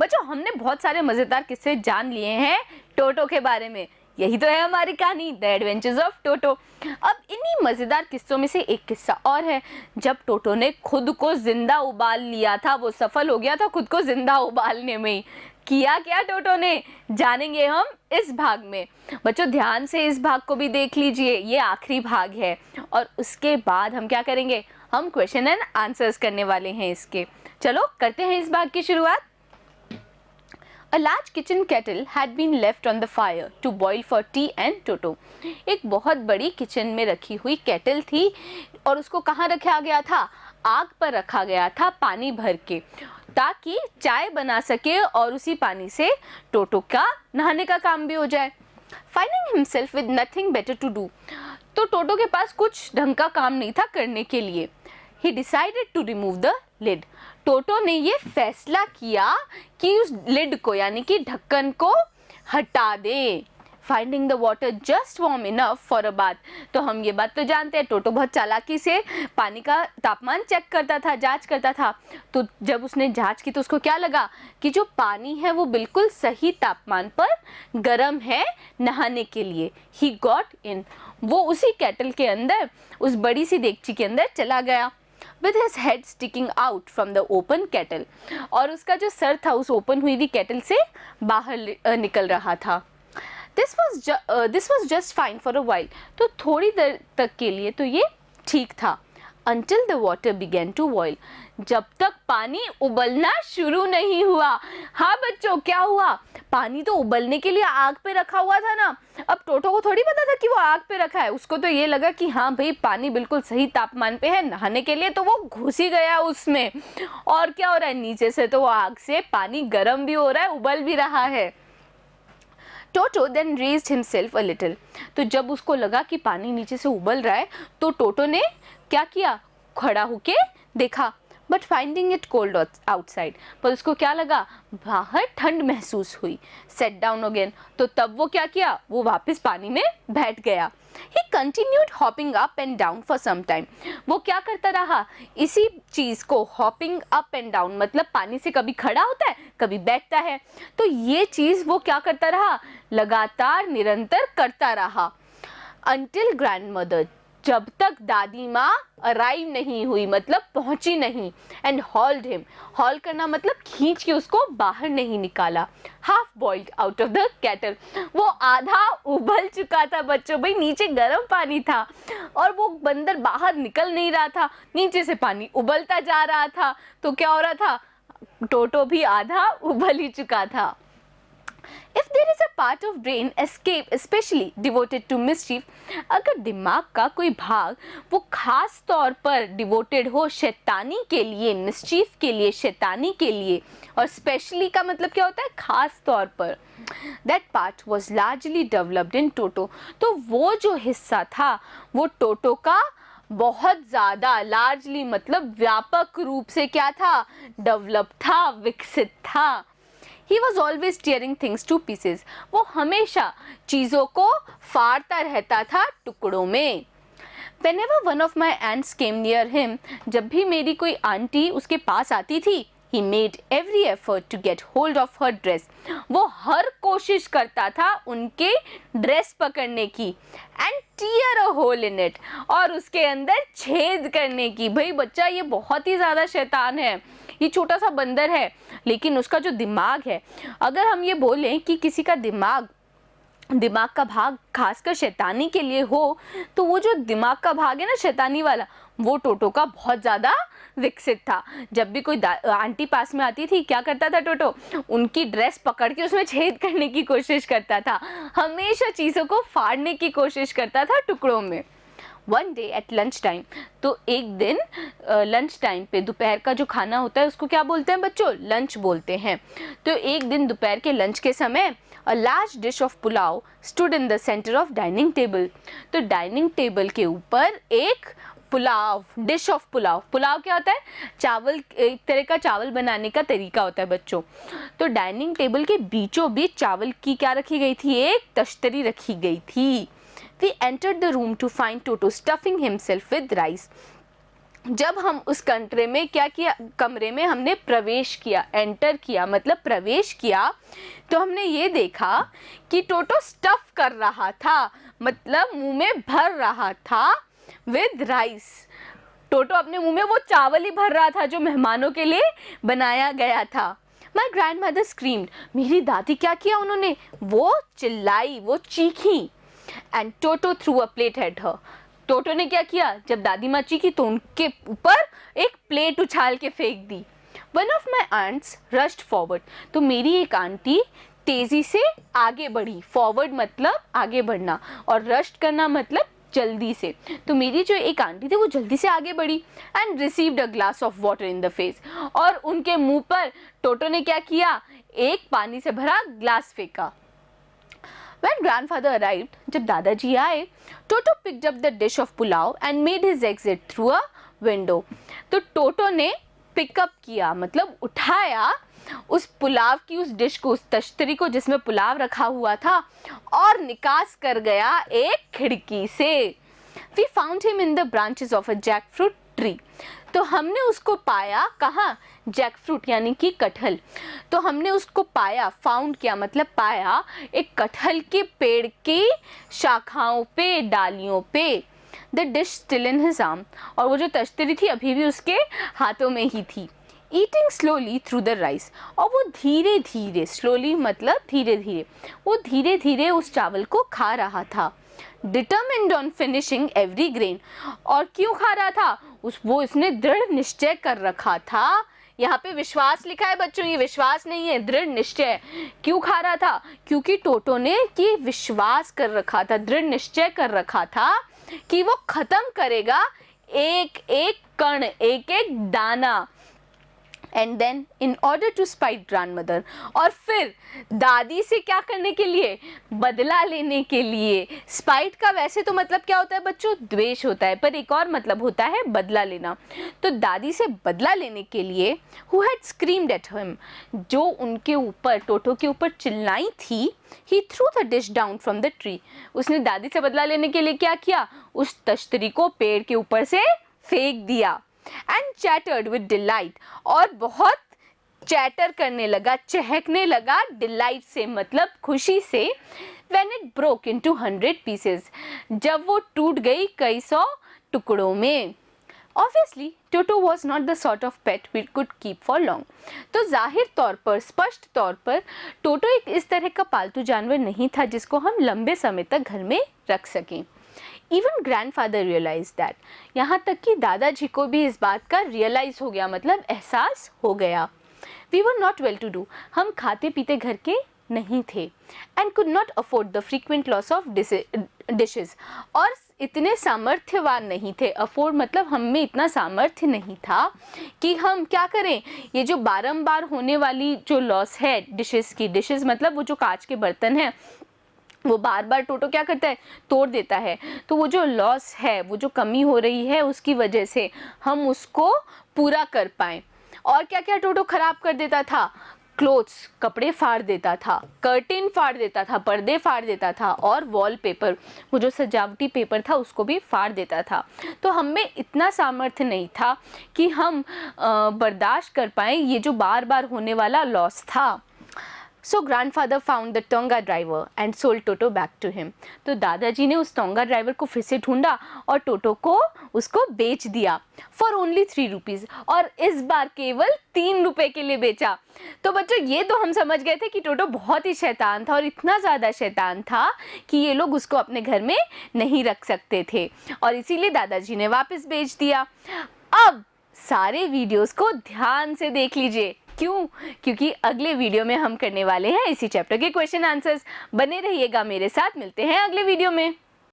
बच्चों हमने बहुत सारे मज़ेदार किस्से जान लिए हैं टोटो के बारे में। यही तो है हमारी कहानी, द एडवेंचर्स ऑफ टोटो। अब इन्हीं मज़ेदार किस्सों में से एक किस्सा और है, जब टोटो ने खुद को जिंदा उबाल लिया था। वो सफल हो गया था खुद को जिंदा उबालने में ही। किया क्या टोटो ने, जानेंगे हम इस भाग में। बच्चों ध्यान से इस भाग को भी देख लीजिए, ये आखिरी भाग है और उसके बाद हम क्या करेंगे, हम क्वेश्चन एंड आंसर्स करने वाले हैं इसके। चलो करते हैं इस भाग की शुरुआत। A large kitchen kettle had been left on the fire to boil for tea and Toto. एक बहुत बड़ी किचन में रखी हुई केटल थी और उसको कहाँ रखा गया था, आग पर रखा गया था पानी भर के, ताकि चाय बना सके और उसी पानी से टोटो का नहाने का काम भी हो जाए। Finding himself with nothing better to do, तो टोटो के पास कुछ ढंग का काम नहीं था करने के लिए। He decided to remove the lid. टोटो ने ये फैसला किया कि उस लिड को यानी कि ढक्कन को हटा दे। Finding the water just warm enough for a bath. तो हम ये बात तो जानते हैं, टोटो बहुत चालाकी से पानी का तापमान चेक करता था, जांच करता था। तो जब उसने जांच की तो उसको क्या लगा कि जो पानी है वो बिल्कुल सही तापमान पर गर्म है नहाने के लिए। He got in. वो उसी केटल के अंदर, उस बड़ी सी देगची के अंदर चला गया। With his head sticking out from the open kettle. और उसका जो सर था उस ओपन हुई हुई केटल से बाहर निकल रहा था। This was just fine for a while. तो थोड़ी देर तक के लिए तो ये ठीक था। Until the water began to boil. जब तक पानी उबलना शुरू नहीं हुआ। हाँ बच्चों, क्या हुआ, पानी तो उबलने के लिए आग पे रखा हुआ था ना। अब टोटो को थोड़ी पता था कि वो आग पे रखा है, उसको तो ये लगा कि हाँ भाई पानी बिल्कुल सही तापमान पे है नहाने के लिए, तो वो घुस ही गया उसमें। और क्या हो रहा है, नीचे से तो आग से पानी गर्म भी हो रहा है, उबल भी रहा है। टोटो then raised himself a little. तो जब उसको लगा कि पानी नीचे से उबल रहा है तो टोटो ने क्या किया, खड़ा होके देखा। But finding it cold outside, पर उसको क्या लगा, बाहर ठंड महसूस हुई। Sat down again. तो तब वो क्या किया, वो वापस पानी में बैठ गया। He continued hopping up and down for some time. वो क्या करता रहा, इसी चीज को hopping up and down मतलब पानी से कभी खड़ा होता है कभी बैठता है, तो ये चीज वो क्या करता रहा, लगातार निरंतर करता रहा। Until grandmother, जब तक दादी माँ अराइव नहीं हुई मतलब पहुंची नहीं। एंड हॉल्ड हिम, हॉल करना मतलब खींच के उसको बाहर नहीं निकाला। Half boiled out of the kettle, वो आधा उबल चुका था बच्चों, भाई नीचे गर्म पानी था और वो बंदर बाहर निकल नहीं रहा था, नीचे से पानी उबलता जा रहा था। तो क्या हो रहा था, टोटो भी आधा उबल ही चुका था। If there is a part of brain escape especially devoted to mischief, अगर दिमाग का कोई भाग वो खास तौर पर डिवोटेड हो शैतानी के लिए, मिस्चीफ के लिए, शैतानी के लिए, और स्पेशली का मतलब क्या होता है, खास तौर पर, that part was largely developed in Toto. तो वो जो हिस्सा था वो टोटो का बहुत ज़्यादा, लार्जली मतलब व्यापक रूप से क्या था, डेवलप था, विकसित था। He was always tearing things to pieces. वो हमेशा चीज़ों को फाड़ता रहता था टुकड़ों में। Whenever one of my aunts came near him, जब भी मेरी कोई आंटी उसके पास आती थी, he made every effort to get hold of her dress. वो हर कोशिश करता था उनके ड्रेस पकड़ने की, and tear a hole in it, और उसके अंदर छेद करने की। भाई बच्चा ये बहुत ही ज़्यादा शैतान है, ये छोटा सा बंदर है लेकिन उसका जो दिमाग है, अगर हम ये बोलें कि किसी का दिमाग का भाग खासकर शैतानी के लिए हो, तो वो जो दिमाग का भाग है ना शैतानी वाला, वो टोटो का बहुत ज़्यादा विकसित था। जब भी कोई आंटी पास में आती थी क्या करता था टोटो, उनकी ड्रेस पकड़ के उसमें छेद करने की कोशिश करता था, हमेशा चीज़ों को फाड़ने की कोशिश करता था टुकड़ों में। One day at lunch time, तो एक दिन लंच टाइम पे, दोपहर का जो खाना होता है उसको क्या बोलते हैं बच्चों, लंच बोलते हैं। तो एक दिन दोपहर के लंच के समय a large dish of pulao stood in the centre of dining table. तो डाइनिंग टेबल के ऊपर एक पुलाव, डिश ऑफ पुलाव, पुलाव क्या होता है, चावल, एक तरह का चावल बनाने का तरीका होता है बच्चों। तो डाइनिंग टेबल के बीचों बीच चावल की क्या रखी गई थी, एक तश्तरी रखी गई थी। We entered the room to find Toto stuffing himself with rice. जब हम उस कंट्री में क्या किया, कमरे में हमने प्रवेश किया, एंटर किया मतलब प्रवेश किया, तो हमने ये देखा कि टोटो स्टफ कर रहा था, मतलब मुंह में भर रहा था विद राइस। टोटो अपने मुंह में वो चावल ही भर रहा था जो मेहमानों के लिए बनाया गया था। माई ग्रैंड मदर स्क्रीम्ड, मेरी दादी क्या किया उन्होंने, वो चिल्लाई, वो चीखी। And Toto threw a plate at her, Toto ने क्या किया, जब दादी माँ चीखी तो उनके ऊपर एक प्लेट उछाल के फेंक दी। One of my aunts rushed forward, तो मेरी एक आंटी तेजी से आगे बढ़ी, फॉरवर्ड मतलब आगे बढ़ना और रश्ड करना मतलब जल्दी से, तो मेरी जो एक आंटी थी वो जल्दी से आगे बढ़ी and received a glass of water in the face, और उनके मुंह पर टोटो ने क्या किया, एक पानी से भरा ग्लास फेंका। When grandfather arrived, जब दादाजी आए, टोटो picked up the dish of pulao and made his exit through a window. तो टोटो ने पिकअप किया मतलब उठाया उस पुलाव की, उस डिश को, उस तश्तरी को जिसमें पुलाव रखा हुआ था, और निकास कर गया एक खिड़की से। We found him in the branches of a jackfruit tree. तो हमने उसको पाया कहाँ, जैक फ्रूट यानी कि कटहल। तो हमने उसको पाया, फाउंड किया मतलब पाया, एक कटहल के पेड़ की शाखाओं पे, डालियों पे। The dish still in his arm, और वो जो तश्तरी थी अभी भी उसके हाथों में ही थी। Eating slowly through the rice, और वो धीरे धीरे, स्लोली मतलब धीरे धीरे, वो धीरे धीरे उस चावल को खा रहा था। Determined on finishing every grain, और क्यों खा रहा था, इसने दृढ़ निश्चय कर रखा था। यहाँ पे विश्वास लिखा है बच्चों, ये विश्वास नहीं है, दृढ़ निश्चय। क्यों खा रहा था, क्योंकि टोटो ने कि विश्वास कर रखा था, दृढ़ निश्चय कर रखा था कि वो खत्म करेगा एक एक कण, एक एक दाना। And then in order to spite grandmother, और फिर दादी से क्या करने के लिए, बदला लेने के लिए। स्पाइट का वैसे तो मतलब क्या होता है बच्चों, द्वेष होता है, पर एक और मतलब होता है बदला लेना। तो दादी से बदला लेने के लिए, who had screamed at him, जो उनके ऊपर, टोटो के ऊपर चिल्लाई थी, he threw the dish down from the tree, उसने दादी से बदला लेने के लिए क्या किया, उस तश्तरी को पेड़ के ऊपर से फेंक दिया। एंड चैटर्ड विद डिलाइट, और बहुत चैटर करने लगा, चहकने लगा, डिलाइट से मतलब खुशी से। When it broke into 100 pieces, जब वो टूट गई कई सौ टुकड़ों में। Obviously Toto was not the sort of pet we could keep for long, तो जाहिर तौर पर, स्पष्ट तौर पर टोटो एक इस तरह का पालतू जानवर नहीं था जिसको हम लंबे समय तक घर में रख सकें। इवन ग्रैंडफादर रियलाइज दैट, यहाँ तक कि दादाजी को भी इस बात का रियलाइज हो गया, मतलब एहसास हो गया। We were not well to do, हम खाते पीते घर के नहीं थे। And could not afford the frequent loss of dishes, और इतने सामर्थ्यवान नहीं थे। अफोर्ड मतलब हम में इतना सामर्थ्य नहीं था कि हम क्या करें, ये जो बारंबार होने वाली जो लॉस है डिशेस की, डिशेस मतलब वो जो कांच के बर्तन हैं, वो बार बार टोटो क्या करता है, तोड़ देता है। तो वो जो लॉस है, वो जो कमी हो रही है, उसकी वजह से हम उसको पूरा कर पाएँ। और क्या क्या टोटो ख़राब कर देता था, क्लोथ्स, कपड़े फाड़ देता था, कर्टेन फाड़ देता था, पर्दे फाड़ देता था, और वॉलपेपर, वो जो सजावटी पेपर था उसको भी फाड़ देता था। तो हम में इतना सामर्थ्य नहीं था कि हम बर्दाश्त कर पाएँ ये जो बार बार होने वाला लॉस था। So grandfather found the tonga driver and sold toto back to him. तो दादाजी ने उस टोंगा ड्राइवर को फिर से ढूंढा और टोटो को उसको बेच दिया for only 3 rupees, और इस बार केवल 3 रुपए के लिए बेचा। तो बच्चों ये तो हम समझ गए थे कि टोटो बहुत ही शैतान था, और इतना ज़्यादा शैतान था कि ये लोग उसको अपने घर में नहीं रख सकते थे, और इसीलिए दादाजी ने वापस बेच दिया। अब सारे वीडियोस को ध्यान से देख लीजिए, क्यों, क्योंकि अगले वीडियो में हम करने वाले हैं इसी चैप्टर के क्वेश्चन आंसर्स। बने रहिएगा मेरे साथ, मिलते हैं अगले वीडियो में।